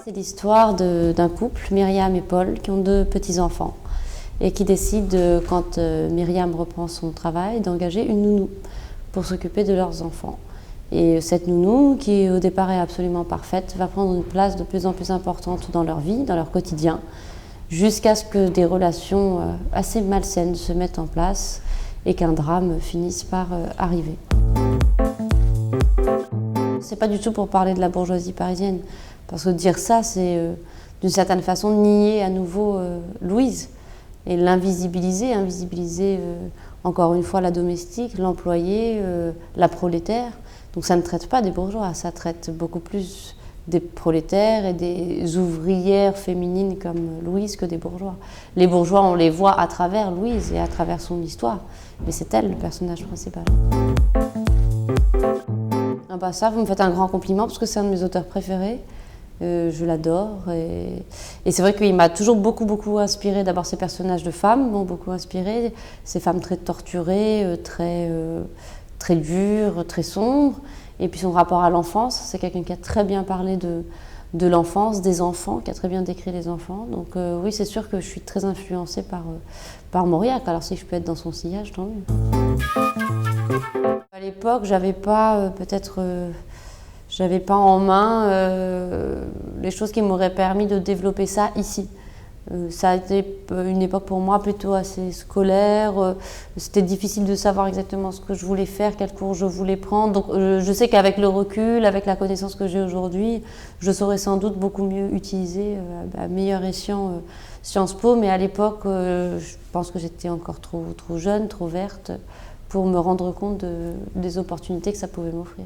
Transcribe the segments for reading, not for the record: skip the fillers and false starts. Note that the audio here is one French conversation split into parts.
C'est l'histoire d'un couple, Myriam et Paul, qui ont 2 petits-enfants et qui décident, quand Myriam reprend son travail, d'engager une nounou pour s'occuper de leurs enfants. Et cette nounou, qui au départ est absolument parfaite, va prendre une place de plus en plus importante dans leur vie, dans leur quotidien, jusqu'à ce que des relations assez malsaines se mettent en place et qu'un drame finisse par arriver. C'est pas du tout pour parler de la bourgeoisie parisienne, parce que dire ça, c'est d'une certaine façon nier à nouveau Louise et l'invisibiliser, encore une fois la domestique, l'employée, la prolétaire. Donc ça ne traite pas des bourgeois, ça traite beaucoup plus des prolétaires et des ouvrières féminines comme Louise que des bourgeois. Les bourgeois, on les voit à travers Louise et à travers son histoire, mais c'est elle le personnage principal. Ah bah ça, vous me faites un grand compliment parce que c'est un de mes auteurs préférés. Je l'adore et c'est vrai qu'il m'a toujours beaucoup inspiré. D'abord, ces personnages de femmes m'ont beaucoup inspiré, ces femmes très torturées, très dures, très sombres. Et puis son rapport à l'enfance, c'est quelqu'un qui a très bien parlé de l'enfance, des enfants, qui a très bien décrit les enfants. Donc oui, c'est sûr que je suis très influencée par Mauriac. Alors si je peux être dans son sillage, tant mieux. À l'époque, j'avais pas en main les choses qui m'auraient permis de développer ça ici. Ça a été une époque pour moi plutôt assez scolaire. C'était difficile de savoir exactement ce que je voulais faire, quel cours je voulais prendre. Donc je sais qu'avec le recul, avec la connaissance que j'ai aujourd'hui, je saurais sans doute beaucoup mieux utiliser à meilleur escient Sciences Po. Mais à l'époque, je pense que j'étais encore trop jeune, trop verte pour me rendre compte des opportunités que ça pouvait m'offrir.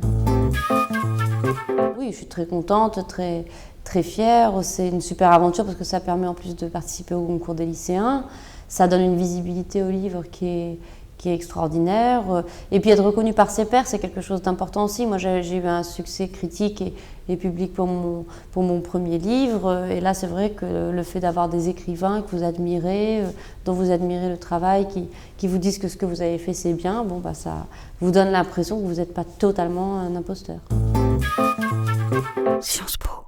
Oui, je suis très contente, très fière. C'est une super aventure parce que ça permet en plus de participer au concours des lycéens. Ça donne une visibilité au livre qui est extraordinaire. Et puis être reconnu par ses pairs, c'est quelque chose d'important aussi. Moi, j'ai eu un succès critique et public pour mon premier livre. Et là, c'est vrai que le fait d'avoir des écrivains que vous admirez, dont vous admirez le travail, qui vous disent que ce que vous avez fait, c'est bien, bon, bah, ça vous donne l'impression que vous n'êtes pas totalement un imposteur. Sciences Po.